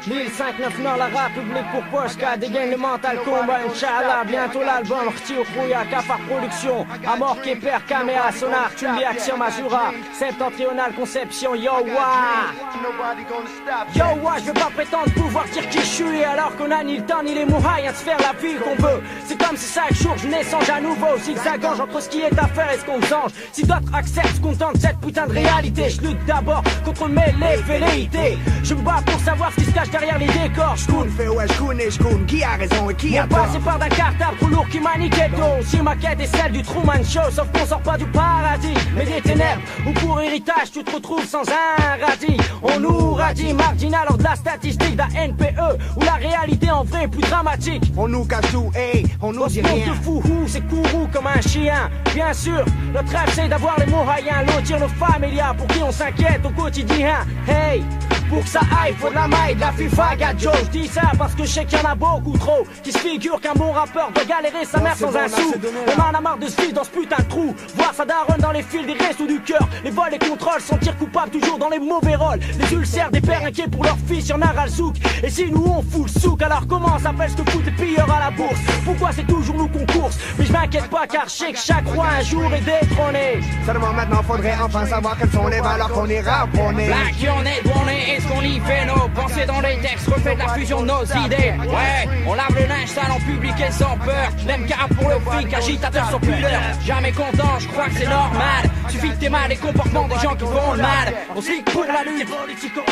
L'île 5-9 Nord, la République pour Pochka, dégaine le mental combat, Inch'Allah. Bientôt l'album, Rtio Kouya, Cafard Production, Amor Keper, Kamea, Sonar, Tumbi, Action Mazura, Septentrional Conception, yo wa. Yo wa, je veux pas prétendre pouvoir dire qui je suis, alors qu'on a ni le temps ni les moyens de se faire la vie qu'on veut. C'est comme si chaque jour je n'échange à nouveau, zigzagant entre ce qui est à faire et ce qu'on change. Si d'autres acceptent, se contentent de cette putain de réalité, je lutte d'abord contre mes velléités. Je me bats pour savoir ce qui se cache derrière les décors. J'coune, fais ouais, j'coune et j'coune. Qui a raison et qui a tort? Passé par d'un cartable trop lourd qui m'a niqué le dos. Si ma quête est celle du Truman Show, sauf qu'on sort pas du paradis, mais des ténèbres. Ou pour héritage, tu te retrouves sans un radis. On nous radie marginal lors de la statistique d'un NPE, où la réalité en vrai est plus dramatique. On nous cache tout, hey, on nous dit rien. De fou, c'est courroux comme un chien. Bien sûr, notre rêve c'est d'avoir les moyens, lotir nos familias pour qui on s'inquiète au quotidien. Hey, pour que ça aille, faut de la maille, de la FIFA, gadjo. Je dis ça parce que je sais qu'il y en a beaucoup trop qui se figurent qu'un bon rappeur doit galérer sa mère sans un sou. On en a marre de se vivre dans ce putain de trou, voir sa daronne dans les fils des restos du cœur. Les vols, les contrôles, sentir coupable toujours dans les mauvais rôles. Les ulcères des pères inquiets pour leurs fils, y'en a ras le souk. Et si nous on fout le souk, alors comment s'appelle ce que foutent les pilleurs à la bourse? Pourquoi c'est toujours nous qu'on course? Mais je m'inquiète pas car je sais que chaque roi un jour est détrôné. Seulement maintenant faudrait enfin savoir quelles sont les valeurs qu'on ira prôner. Là qui en est bon et est-ce qu'on y fait nos pensées dans les textes, refait de la fusion de nos idées. Ouais, on lave le linge sale en public et sans peur. Même car pour le fric, agitateur sans pudeur. Jamais content, je crois que c'est normal. Suffit que t'aies mal les comportements des gens qui font le mal. On se ligue pour la lutte,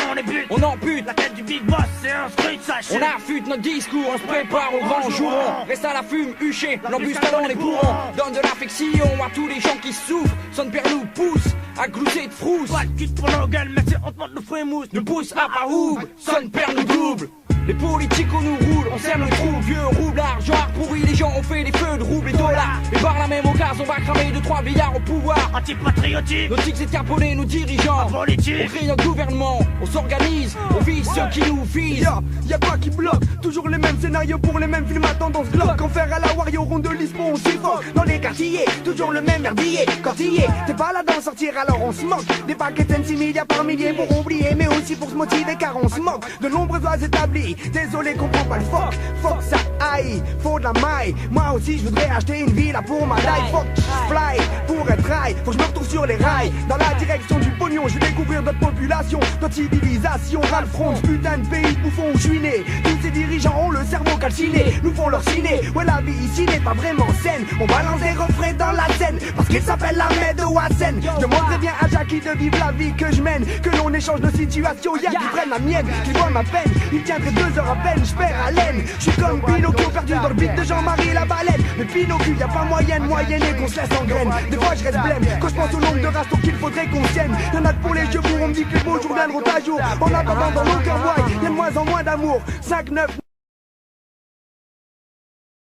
on les bute, on ampute. La tête du big boss, c'est un street sachet. On affûte notre discours, on se prépare au grand jour. Reste à la fume, huché, l'embuscade les bourrons. Donne de l'affection à tous les gens qui souffrent. Son père nous pousse à glousser de frousse. Pas de quitte pour nos gueules, mais c'est honte de fouet mousse. Nous pousse à Parouble, son père nous double. Les politiques on nous roule, on sème le trou, vieux roublard, genre pourri, les gens ont fait des feux de roubles et dollars. Et par la même occasion, on va cramer 2-3 billards au pouvoir. Antipatriotique, nos tics c'est carponné, nos dirigeants. Politique, on crée notre gouvernement, on s'organise, on vise ceux qui nous visent. Y'a quoi qui bloque? Toujours les mêmes scénarios pour les mêmes films à tendance glauque. Enfer à la Wario, ronde de Lisbon, on suffoque. Dans les quartiers, toujours le même merdier. Cortillé, t'es pas là d'en sortir alors on se moque. Des paquets de 6 milliards par milliers pour oublier, mais aussi pour se motiver car on se moque de nombreuses lois établies. Désolé qu'on prend pas le fuck, fuck ça aïe, faut de la maille. Moi aussi je voudrais acheter une villa pour ma life. Fuck, fly, pour être high, faut que je me retrouve sur les rails. Dans la direction du pognon, je vais découvrir notre population, notre civilisation. Ras le front, ce putain de pays bouffon où je suis né. Tous ces dirigeants ont le cerveau calciné, nous font leur ciné. Ouais la vie ici n'est pas vraiment saine. On balance des refrains dans la scène, parce qu'il s'appelle l'armée de Wassen. Je demanderais bien à Jackie de vivre la vie que je mène, que l'on échange nos situations. Y'a qui prennent la mienne, qui voient ma peine. Il tiendrait 2 heures à peine, je perds haleine. Je suis comme Pinocchio perdu dans le beat de Jean-Marie la baleine. Mais Pinocchio, y'a pas moyenne et qu'on se laisse en graine. Des fois je reste blême, quand je pense au nombre de rastos qu'il faudrait qu'on tienne. Y'en a pour les yeux pour on me dit que les beaux jours viendront à jour. En attendant dans nos cœurs voient, y'a de moins en moins d'amour. 5-9